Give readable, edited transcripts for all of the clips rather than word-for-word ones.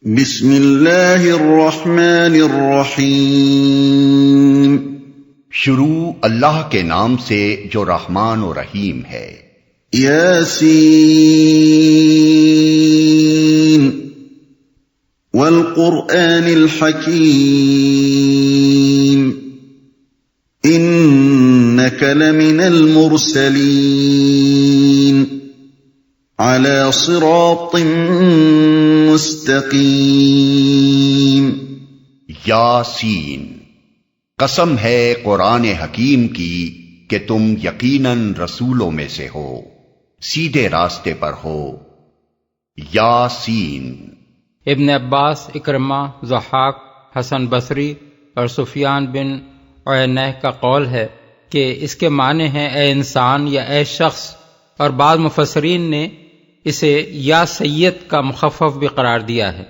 بسم اللہ الرحمن الرحیم۔ شروع اللہ کے نام سے جو رحمان و رحیم ہے۔ یاسین والقرآن الحکیم انک لمن المرسلین علی صراط مستقیم۔ یاسین، قسم ہے قرآن حکیم کی کہ تم یقیناً رسولوں میں سے ہو، سیدھے راستے پر ہو۔ یاسین۔ ابن عباس، اکرمہ، ضحاک، حسن بصری اور سفیان بن عیینہ کا قول ہے کہ اس کے معنی ہیں اے انسان یا اے شخص، اور بعض مفسرین نے اسے یا سید کا مخفف بھی قرار دیا ہے۔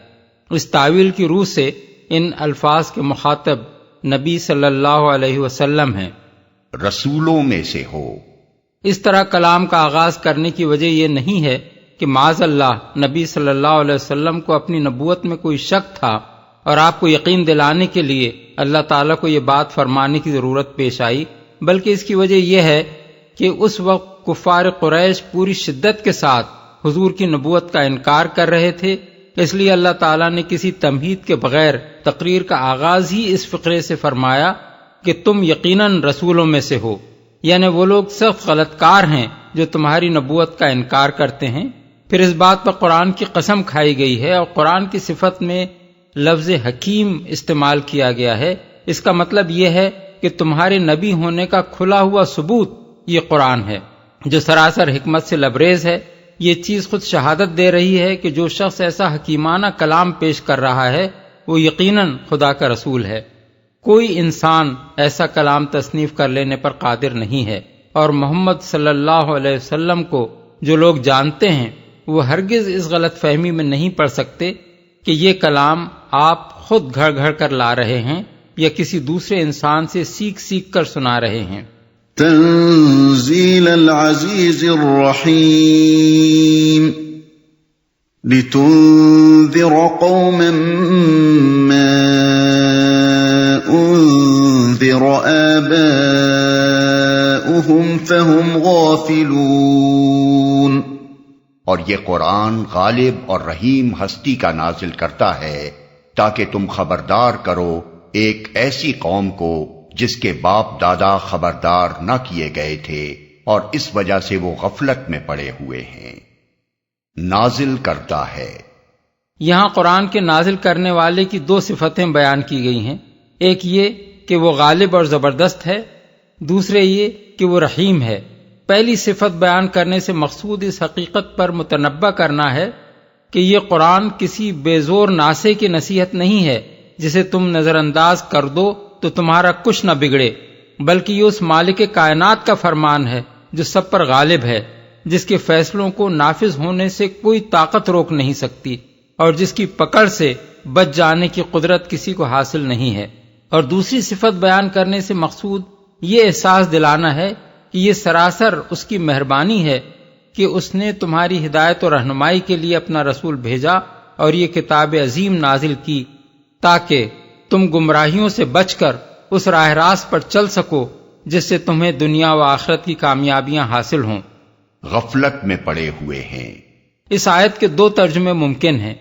اس تعویل کی روح سے ان الفاظ کے مخاطب نبی صلی اللہ علیہ وسلم ہیں۔ رسولوں میں سے ہو۔ اس طرح کلام کا آغاز کرنے کی وجہ یہ نہیں ہے کہ معاذ اللہ نبی صلی اللہ علیہ وسلم کو اپنی نبوت میں کوئی شک تھا اور آپ کو یقین دلانے کے لیے اللہ تعالیٰ کو یہ بات فرمانے کی ضرورت پیش آئی، بلکہ اس کی وجہ یہ ہے کہ اس وقت کفار قریش پوری شدت کے ساتھ حضور کی نبوت کا انکار کر رہے تھے، اس لیے اللہ تعالیٰ نے کسی تمہید کے بغیر تقریر کا آغاز ہی اس فقرے سے فرمایا کہ تم یقیناً رسولوں میں سے ہو، یعنی وہ لوگ سخت غلط کار ہیں جو تمہاری نبوت کا انکار کرتے ہیں۔ پھر اس بات پر قرآن کی قسم کھائی گئی ہے اور قرآن کی صفت میں لفظ حکیم استعمال کیا گیا ہے۔ اس کا مطلب یہ ہے کہ تمہارے نبی ہونے کا کھلا ہوا ثبوت یہ قرآن ہے جو سراسر حکمت سے لبریز ہے۔ یہ چیز خود شہادت دے رہی ہے کہ جو شخص ایسا حکیمانہ کلام پیش کر رہا ہے وہ یقیناً خدا کا رسول ہے۔ کوئی انسان ایسا کلام تصنیف کر لینے پر قادر نہیں ہے، اور محمد صلی اللہ علیہ وسلم کو جو لوگ جانتے ہیں وہ ہرگز اس غلط فہمی میں نہیں پڑ سکتے کہ یہ کلام آپ خود گھڑ گھڑ کر لا رہے ہیں یا کسی دوسرے انسان سے سیکھ سیکھ کر سنا رہے ہیں۔ تنزیل العزیز الرحیم لتنذر قوما ما انذر آباؤهم فهم غافلون۔ اور یہ قرآن غالب اور رحیم ہستی کا نازل کرتا ہے تاکہ تم خبردار کرو ایک ایسی قوم کو جس کے باپ دادا خبردار نہ کیے گئے تھے اور اس وجہ سے وہ غفلت میں پڑے ہوئے ہیں۔ نازل کرتا ہے، یہاں قرآن کے نازل کرنے والے کی دو صفتیں بیان کی گئی ہیں، ایک یہ کہ وہ غالب اور زبردست ہے، دوسرے یہ کہ وہ رحیم ہے۔ پہلی صفت بیان کرنے سے مقصود اس حقیقت پر متنبہ کرنا ہے کہ یہ قرآن کسی بے زور ناسے کی نصیحت نہیں ہے جسے تم نظر انداز کر دو تو تمہارا کچھ نہ بگڑے، بلکہ یہ اس مالک کائنات کا فرمان ہے جو سب پر غالب ہے، جس کے فیصلوں کو نافذ ہونے سے کوئی طاقت روک نہیں سکتی اور جس کی پکڑ سے بچ جانے کی قدرت کسی کو حاصل نہیں ہے۔ اور دوسری صفت بیان کرنے سے مقصود یہ احساس دلانا ہے کہ یہ سراسر اس کی مہربانی ہے کہ اس نے تمہاری ہدایت و رہنمائی کے لیے اپنا رسول بھیجا اور یہ کتاب عظیم نازل کی تاکہ تم گمراہیوں سے بچ کر اس راہ راست پر چل سکو جس سے تمہیں دنیا و آخرت کی کامیابیاں حاصل ہوں۔ غفلت میں پڑے ہوئے ہیں۔ اس آیت کے دو ترجمے ممکن ہیں،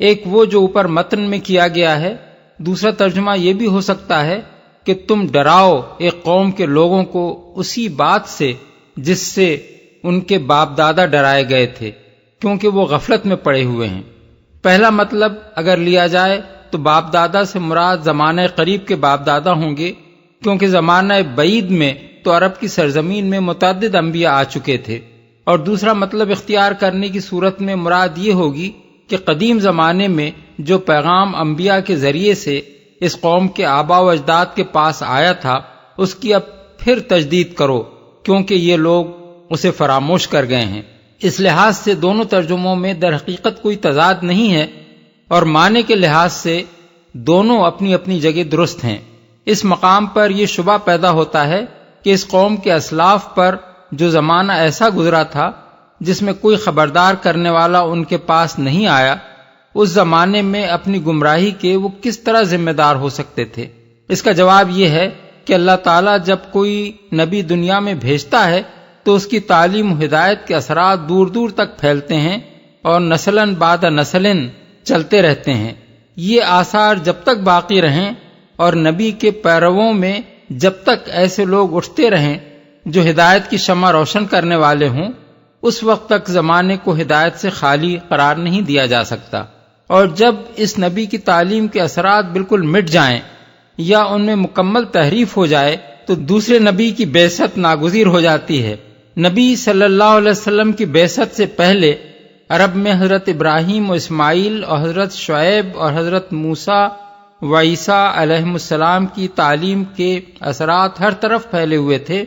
ایک وہ جو اوپر متن میں کیا گیا ہے، دوسرا ترجمہ یہ بھی ہو سکتا ہے کہ تم ڈراؤ ایک قوم کے لوگوں کو اسی بات سے جس سے ان کے باپ دادا ڈرائے گئے تھے، کیونکہ وہ غفلت میں پڑے ہوئے ہیں۔ پہلا مطلب اگر لیا جائے تو باپ دادا سے مراد زمانہ قریب کے باپ دادا ہوں گے، کیونکہ زمانہ بعید میں تو عرب کی سرزمین میں متعدد انبیاء آ چکے تھے، اور دوسرا مطلب اختیار کرنے کی صورت میں مراد یہ ہوگی کہ قدیم زمانے میں جو پیغام انبیاء کے ذریعے سے اس قوم کے آباء و اجداد کے پاس آیا تھا اس کی اب پھر تجدید کرو، کیونکہ یہ لوگ اسے فراموش کر گئے ہیں۔ اس لحاظ سے دونوں ترجموں میں در حقیقت کوئی تضاد نہیں ہے، اور معنی کے لحاظ سے دونوں اپنی اپنی جگہ درست ہیں۔ اس مقام پر یہ شبہ پیدا ہوتا ہے کہ اس قوم کے اسلاف پر جو زمانہ ایسا گزرا تھا جس میں کوئی خبردار کرنے والا ان کے پاس نہیں آیا، اس زمانے میں اپنی گمراہی کے وہ کس طرح ذمہ دار ہو سکتے تھے؟ اس کا جواب یہ ہے کہ اللہ تعالیٰ جب کوئی نبی دنیا میں بھیجتا ہے تو اس کی تعلیم و ہدایت کے اثرات دور دور تک پھیلتے ہیں اور نسلاً بعد نسلاً چلتے رہتے ہیں۔ یہ آثار جب تک باقی رہیں اور نبی کے پیرووں میں جب تک ایسے لوگ اٹھتے رہیں جو ہدایت کی شمع روشن کرنے والے ہوں، اس وقت تک زمانے کو ہدایت سے خالی قرار نہیں دیا جا سکتا۔ اور جب اس نبی کی تعلیم کے اثرات بالکل مٹ جائیں یا ان میں مکمل تحریف ہو جائے تو دوسرے نبی کی بعثت ناگزیر ہو جاتی ہے۔ نبی صلی اللہ علیہ وسلم کی بعثت سے پہلے عرب میں حضرت ابراہیم و اسماعیل اور حضرت شعیب اور حضرت موسیٰ و عیسیٰ علیہم السلام کی تعلیم کے اثرات ہر طرف پھیلے ہوئے تھے،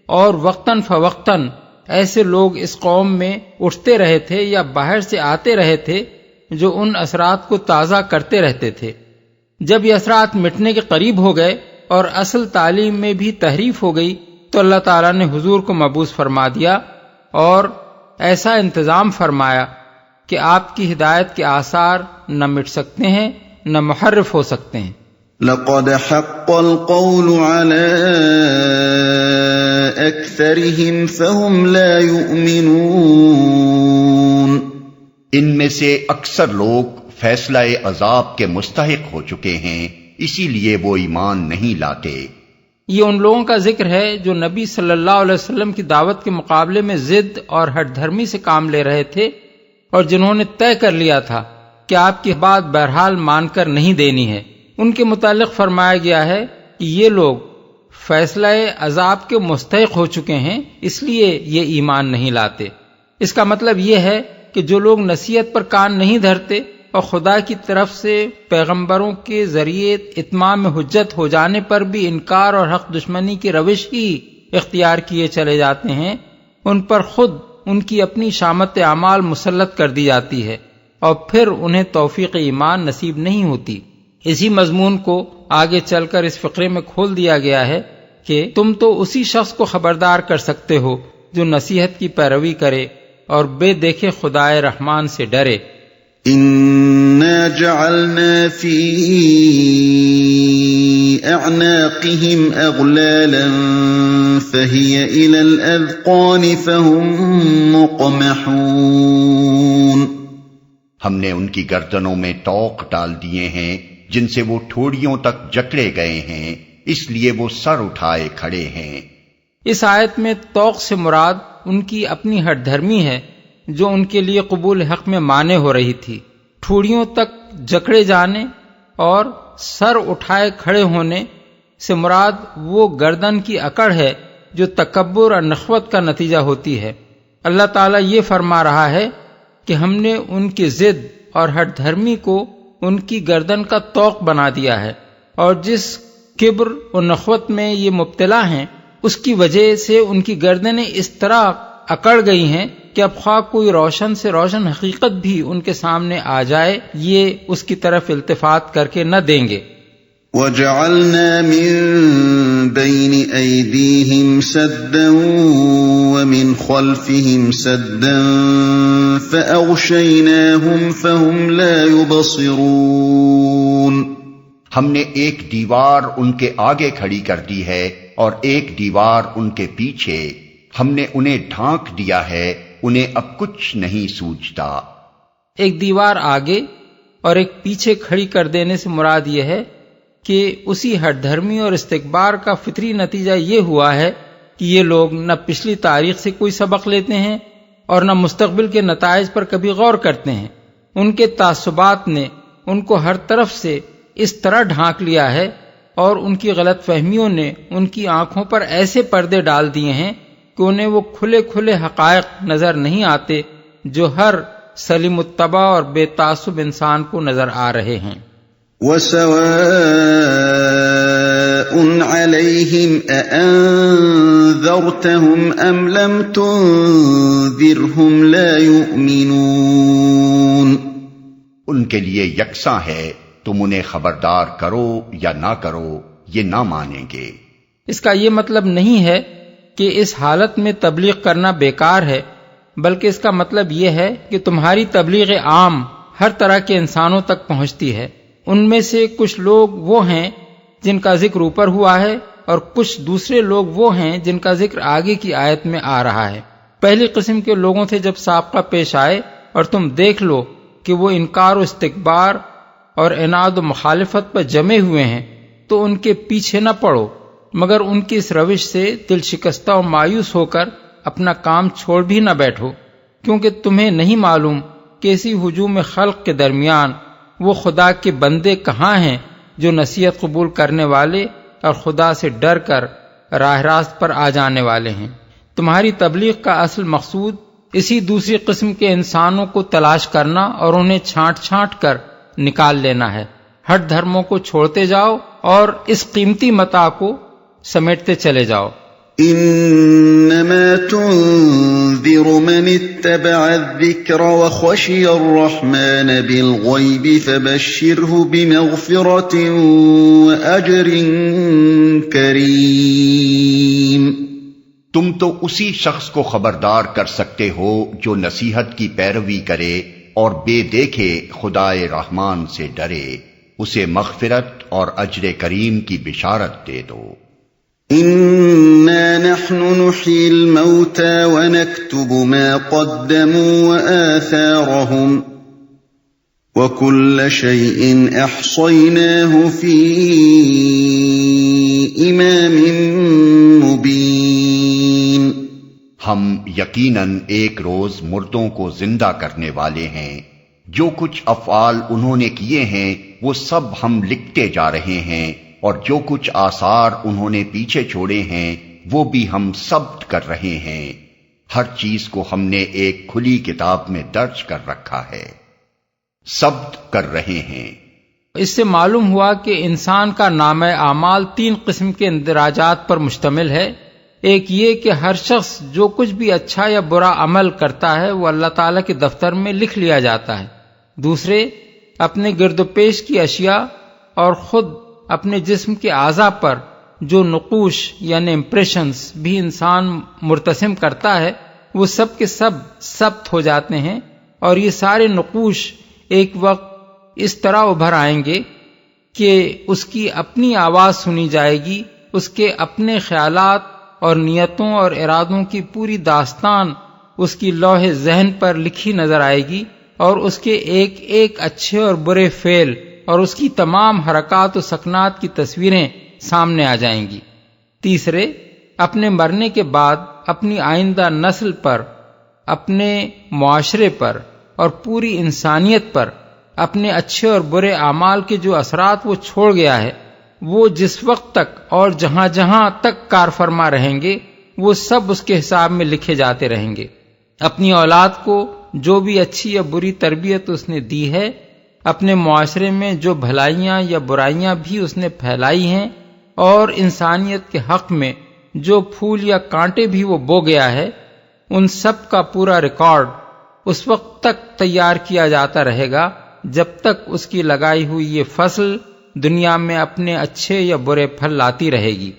اور وقتاً فوقتاً ایسے لوگ اس قوم میں اٹھتے رہے تھے یا باہر سے آتے رہے تھے جو ان اثرات کو تازہ کرتے رہتے تھے۔ جب یہ اثرات مٹنے کے قریب ہو گئے اور اصل تعلیم میں بھی تحریف ہو گئی تو اللہ تعالیٰ نے حضور کو مبعوث فرما دیا اور ایسا انتظام فرمایا کہ آپ کی ہدایت کے آثار نہ مٹ سکتے ہیں نہ محرف ہو سکتے ہیں۔ لقد حق القول على أكثرهم فهم لا يؤمنون۔ ان میں سے اکثر لوگ فیصلہ عذاب کے مستحق ہو چکے ہیں، اسی لیے وہ ایمان نہیں لاتے۔ یہ ان لوگوں کا ذکر ہے جو نبی صلی اللہ علیہ وسلم کی دعوت کے مقابلے میں ضد اور ہٹ دھرمی سے کام لے رہے تھے اور جنہوں نے طے کر لیا تھا کہ آپ کی بات بہرحال مان کر نہیں دینی ہے۔ ان کے متعلق فرمایا گیا ہے کہ یہ لوگ فیصلہ عذاب کے مستحق ہو چکے ہیں، اس لیے یہ ایمان نہیں لاتے۔ اس کا مطلب یہ ہے کہ جو لوگ نصیحت پر کان نہیں دھرتے اور خدا کی طرف سے پیغمبروں کے ذریعے اتمام حجت ہو جانے پر بھی انکار اور حق دشمنی کی روش ہی اختیار کیے چلے جاتے ہیں، ان پر خود ان کی اپنی شامت اعمال مسلط کر دی جاتی ہے اور پھر انہیں توفیق ایمان نصیب نہیں ہوتی۔ اسی مضمون کو آگے چل کر اس فقرے میں کھول دیا گیا ہے کہ تم تو اسی شخص کو خبردار کر سکتے ہو جو نصیحت کی پیروی کرے اور بے دیکھے خدائے رحمان سے ڈرے۔ اِنَّا جَعَلْنَا فِي أَعْنَاقِهِمْ أَغْلَالًا فَهِيَ إِلَى الْأَذْقَانِ فَهُمْ مُقْمَحُونَ۔ ہم نے ان کی گردنوں میں طوق ڈال دیے ہیں جن سے وہ ٹھوڑیوں تک جکڑے گئے ہیں، اس لیے وہ سر اٹھائے کھڑے ہیں۔ اس آیت میں طوق سے مراد ان کی اپنی ہٹ دھرمی ہے جو ان کے لیے قبول حق میں مانع ہو رہی تھی۔ ٹھوڑیوں تک جکڑے جانے اور سر اٹھائے کھڑے ہونے سے مراد وہ گردن کی اکڑ ہے جو تکبر اور نخوت کا نتیجہ ہوتی ہے۔ اللہ تعالیٰ یہ فرما رہا ہے کہ ہم نے ان کی ضد اور ہٹ دھرمی کو ان کی گردن کا طوق بنا دیا ہے، اور جس کبر و نخوت میں یہ مبتلا ہیں اس کی وجہ سے ان کی گردنیں اس طرح اکڑ گئی ہیں کہ اب خواہ کوئی روشن سے روشن حقیقت بھی ان کے سامنے آ جائے یہ اس کی طرف التفات کر کے نہ دیں گے۔ وَجَعَلْنَا مِن بَيْنِ أَيْدِيهِمْ سَدًّا وَمِنْ خَلْفِهِمْ سَدًّا فَأَغْشَيْنَاهُمْ فَهُمْ لَا يُبْصِرُونَ۔ ہم نے ایک دیوار ان کے آگے کھڑی کر دی ہے اور ایک دیوار ان کے پیچھے، ہم نے انہیں ڈھانک دیا ہے، انہیں اب کچھ نہیں سوچتا۔ ایک دیوار آگے اور ایک پیچھے کھڑی کر دینے سے مراد یہ ہے کہ اسی ہٹ دھرمی اور استکبار کا فطری نتیجہ یہ ہوا ہے کہ یہ لوگ نہ پچھلی تاریخ سے کوئی سبق لیتے ہیں اور نہ مستقبل کے نتائج پر کبھی غور کرتے ہیں۔ ان کے تعصبات نے ان کو ہر طرف سے اس طرح ڈھانک لیا ہے اور ان کی غلط فہمیوں نے ان کی آنکھوں پر ایسے پردے ڈال دیے ہیں کہ انہیں وہ کھلے کھلے حقائق نظر نہیں آتے جو ہر سلیم الطبع اور بے تعصب انسان کو نظر آ رہے ہیں۔ وَسَوَاءٌ عَلَيْهِمْ أَأَنذَرْتَهُمْ أَمْ لَمْ تُنذِرْهُمْ لَا يُؤْمِنُونَ۔ ان کے لیے یکساں ہے تم انہیں خبردار کرو یا نہ کرو، یہ نہ مانیں گے۔ اس کا یہ مطلب نہیں ہے کہ اس حالت میں تبلیغ کرنا بیکار ہے، بلکہ اس کا مطلب یہ ہے کہ تمہاری تبلیغ عام ہر طرح کے انسانوں تک پہنچتی ہے۔ ان میں سے کچھ لوگ وہ ہیں جن کا ذکر اوپر ہوا ہے، اور کچھ دوسرے لوگ وہ ہیں جن کا ذکر آگے کی آیت میں آ رہا ہے۔ پہلی قسم کے لوگوں سے جب سابقہ پیش آئے اور تم دیکھ لو کہ وہ انکار و استکبار اور عناد و مخالفت پر جمے ہوئے ہیں، تو ان کے پیچھے نہ پڑو، مگر ان کی اس روش سے دل شکستہ و مایوس ہو کر اپنا کام چھوڑ بھی نہ بیٹھو، کیونکہ تمہیں نہیں معلوم کہ اسی ہجوم خلق کے درمیان وہ خدا کے بندے کہاں ہیں جو نصیحت قبول کرنے والے اور خدا سے ڈر کر راہ راست پر آ جانے والے ہیں۔ تمہاری تبلیغ کا اصل مقصود اسی دوسری قسم کے انسانوں کو تلاش کرنا اور انہیں چھانٹ چھانٹ کر نکال لینا ہے۔ ہٹ دھرموں کو چھوڑتے جاؤ اور اس قیمتی متاع کو سمیٹتے چلے جاؤ۔ انما تنذر من اتبع الذکر وخشی الرحمن بالغیب فبشرہ بمغفرۃ واجر کریم۔ تم تو اسی شخص کو خبردار کر سکتے ہو جو نصیحت کی پیروی کرے اور بے دیکھے خدائے رحمان سے ڈرے، اسے مغفرت اور اجر کریم کی بشارت دے دو۔ انا نحن نحيي الموتى ونكتب ما قدموا وآثارهم وكل شيء احصيناه في امام مبين۔ ہم یقیناً ایک روز مردوں کو زندہ کرنے والے ہیں، جو کچھ افعال انہوں نے کیے ہیں وہ سب ہم لکھتے جا رہے ہیں، اور جو کچھ آثار انہوں نے پیچھے چھوڑے ہیں وہ بھی ہم ثبت کر رہے ہیں۔ ہر چیز کو ہم نے ایک کھلی کتاب میں درج کر رکھا ہے، ثبت کر رہے ہیں۔ اس سے معلوم ہوا کہ انسان کا نامہ اعمال 3 قسم کے اندراجات پر مشتمل ہے۔ ایک یہ کہ ہر شخص جو کچھ بھی اچھا یا برا عمل کرتا ہے وہ اللہ تعالیٰ کے دفتر میں لکھ لیا جاتا ہے۔ دوسرے، اپنے گرد و پیش کی اشیاء اور خود اپنے جسم کے اعضاء پر جو نقوش یعنی امپریشنز بھی انسان مرتسم کرتا ہے وہ سب کے سب ثبت ہو جاتے ہیں، اور یہ سارے نقوش ایک وقت اس طرح ابھر آئیں گے کہ اس کی اپنی آواز سنی جائے گی، اس کے اپنے خیالات اور نیتوں اور ارادوں کی پوری داستان اس کی لوح ذہن پر لکھی نظر آئے گی، اور اس کے ایک ایک اچھے اور برے فعل اور اس کی تمام حرکات و سکنات کی تصویریں سامنے آ جائیں گی۔ تیسرے، اپنے مرنے کے بعد اپنی آئندہ نسل پر، اپنے معاشرے پر اور پوری انسانیت پر اپنے اچھے اور برے اعمال کے جو اثرات وہ چھوڑ گیا ہے، وہ جس وقت تک اور جہاں جہاں تک کار فرما رہیں گے وہ سب اس کے حساب میں لکھے جاتے رہیں گے۔ اپنی اولاد کو جو بھی اچھی یا بری تربیت اس نے دی ہے، اپنے معاشرے میں جو بھلائیاں یا برائیاں بھی اس نے پھیلائی ہیں، اور انسانیت کے حق میں جو پھول یا کانٹے بھی وہ بو گیا ہے، ان سب کا پورا ریکارڈ اس وقت تک تیار کیا جاتا رہے گا جب تک اس کی لگائی ہوئی یہ فصل دنیا میں اپنے اچھے یا برے پھل لاتی رہے گی۔